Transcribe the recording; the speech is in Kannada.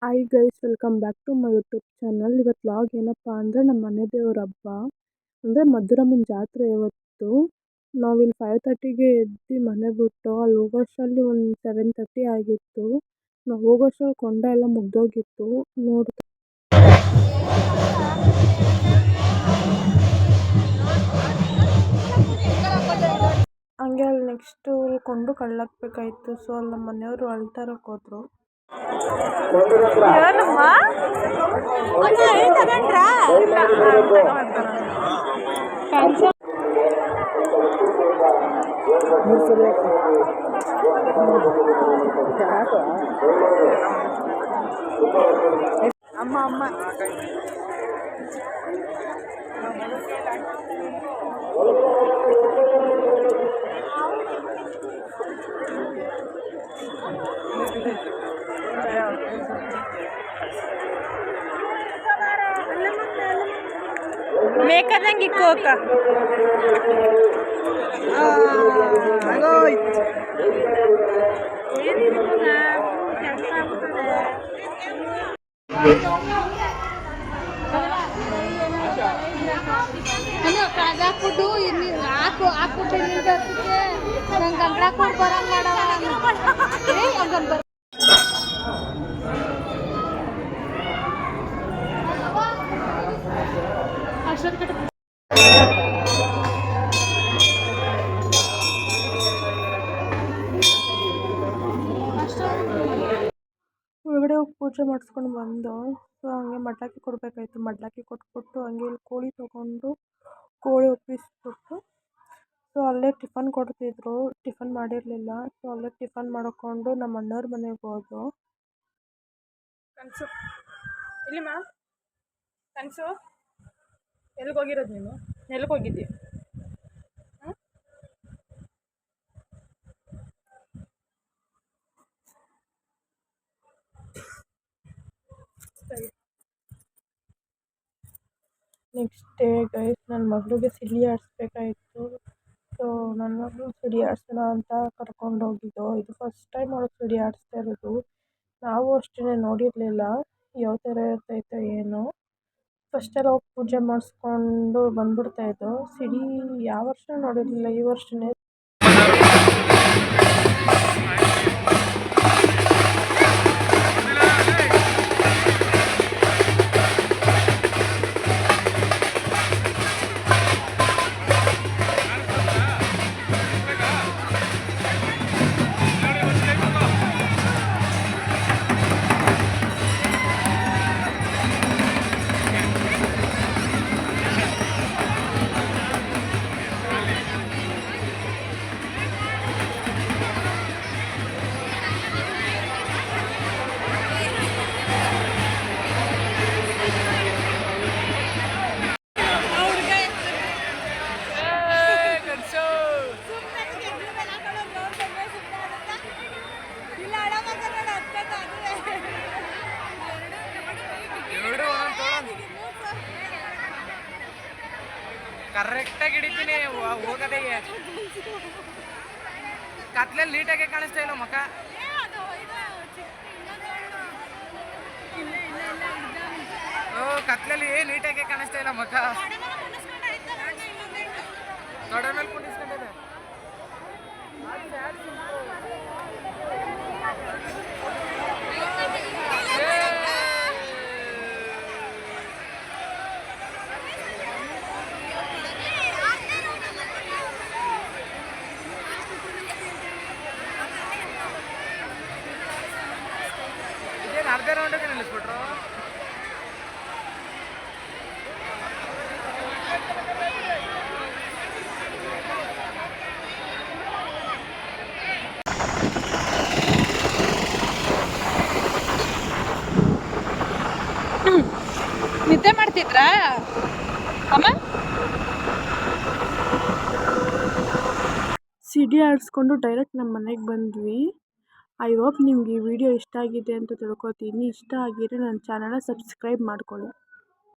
Hi guys, welcome back to my YouTube channel. ಇವತ್ತು ವ್ಲಾಗ್ ಏನಪ್ಪ ಅಂದರೆ ನಮ್ಮ ಮನೆ ದೇವ್ರ ಹಬ್ಬ ಅಂದರೆ ಮಧುರಮ್ಮನ ಜಾತ್ರೆ. ಇವತ್ತು ನಾವಿಲ್ಲಿ 5:30ಗೆ ಎದ್ದು ಮನೆ ಬಿಟ್ಟು ಅಲ್ಲಿ ಹೋಗೋಷ್ಟರಲ್ಲಿ ಒಂದು 7:30 ಆಗಿತ್ತು. ನಾವು ಹೋಗೋಷ್ಟರಲ್ಲಿ ಕೊಂಡ ಎಲ್ಲ ಮುಗ್ದೋಗಿತ್ತು. ನೋಡಿ ಹಂಗೆ ಅಲ್ಲಿ ನೆಕ್ಸ್ಟು ಕೊಂಡು ಕಳ್ಳಾಕ್ಬೇಕಾಯ್ತು. ಸೊ ಅಲ್ಲಿ ನಮ್ಮ ಮನೆಯವರು ಅಳ್ತಾರಕ್ಕೆ ಹೋದ್ರು. ಅಮ್ಮ ಅಮ್ಮ ಬೇಕಾದಂಗೆ ಇಕ್ಕೋಕ ಹಾಕ್ಬಿಟ್ಟು ಹಾಕ್ಬಿಟ್ಟು ನಂಗೆ ಗಂಗಡ ಕೊಟ್ಟು ಬರಂಗ್ ಮಾಡವ ಒಳಗಡೆ ಹೋಗಿ ಪೂಜೆ ಮಾಡಿಸ್ಕೊಂಡು ಬಂದು ಸೊ ಹಂಗೆ ಮಡ್ಲಕ್ಕಿ ಕೊಡಬೇಕಾಯ್ತು. ಮಡ್ಲಕ್ಕಿ ಕೊಟ್ಬಿಟ್ಟು ಹಂಗೆ ಇಲ್ಲಿ ಕೋಳಿ ತೊಗೊಂಡು ಕೋಳಿ ಒಪ್ಪಿಸ್ಬಿಟ್ಟು ಸೊ ಅಲ್ಲೇ ಟಿಫನ್ ಕೊಡ್ತಿದ್ರು. ಟಿಫನ್ ಮಾಡಿರಲಿಲ್ಲ. ಸೊ ಅಲ್ಲೇ ಟಿಫನ್ ಮಾಡ್ಕೊಂಡು ನಮ್ಮ ಅಣ್ಣವ್ರ ಮನೆಗೆ ಹೋದ್ರು. ಕನಸು ಇಲ್ಲಿ ಮಾ ಕನಸು ಎಲ್ಲಿಗೆ ಹೋಗಿರೋದು ನೀನು? ಎಲ್ಲಿಗೆ ಹೋಗಿದ್ದಿ? ನೆಕ್ಸ್ಟ್ ಡೇ ಗೈಸ್ ನನ್ನ ಮಗಳಿಗೆ ಸಿಡಿ ಆಡಿಸ್ಬೇಕಾಯಿತು. ಸೊ ನನ್ನ ಮಗಳು ಸಿಡಿ ಆಡಿಸೋಣ ಅಂತ ಕರ್ಕೊಂಡು ಹೋಗಿದ್ದು. ಇದು ಫಸ್ಟ್ ಟೈಮ್ ಅವಳು ಸಿಡಿ ಆಡಿಸ್ತಾ ಇರೋದು. ನಾವು ಅಷ್ಟೇ ನೋಡಿರಲಿಲ್ಲ ಯಾವ ಥರ ಇರ್ತೈತೆ ಏನು. ಫಸ್ಟೆಲ್ಲ ಹೋಗಿ ಪೂಜೆ ಮಾಡಿಸ್ಕೊಂಡು ಬಂದ್ಬಿಡ್ತಾಯಿದ್ದು. ಸಿಡಿ ಯಾವ ವರ್ಷ ನೋಡಿರಲಿಲ್ಲ, ಈ ವರ್ಷನೇ. ಕರೆಕ್ಟಾಗಿ ಹಿಡಿತೀನಿ ಹೋಗೋದೇ. ಕತ್ಲಲ್ಲಿ ನೀಟಾಗೆ ಕಾಣಿಸ್ತಾ ಇಲ್ಲ ಮಕ್ಕ. ಕತ್ಲಲ್ಲಿ ನೀಟಾಗೆ ಕಾಣಿಸ್ತಾ ಇಲ್ಲ ಮಕ್ಕ. ತೊಡೆ ಮೇಲೆ ಕುಣಿಸ್ಕೊಂಡಿದೆ. ಅರ್ಧ ರೌಂಡಿಗೆ ನಿಲ್ಲಿಸ್ಬಿಟ್ರು. ನಿದ್ದೆ ಮಾಡ್ತಿದ್ರಾ ಅಮ್ಮ? ಸಿಡಿ ಆಡಿಸ್ಕೊಂಡು ಡೈರೆಕ್ಟ್ ನಮ್ಮ ಮನೆಗೆ ಬಂದ್ವಿ. ಐ ಹೋಪ್ ನಿಮ್ಗೆ ಈ ವಿಡಿಯೋ ಇಷ್ಟ ಆಗಿದೆ ಅಂತ ತಿಳ್ಕೊತೀನಿ. ಇಷ್ಟ ಆಗಿದ್ರೆ ನನ್ನ ಚಾನಲ್ನ ಸಬ್ಸ್ಕ್ರೈಬ್ ಮಾಡ್ಕೊಳ್ಳಿ.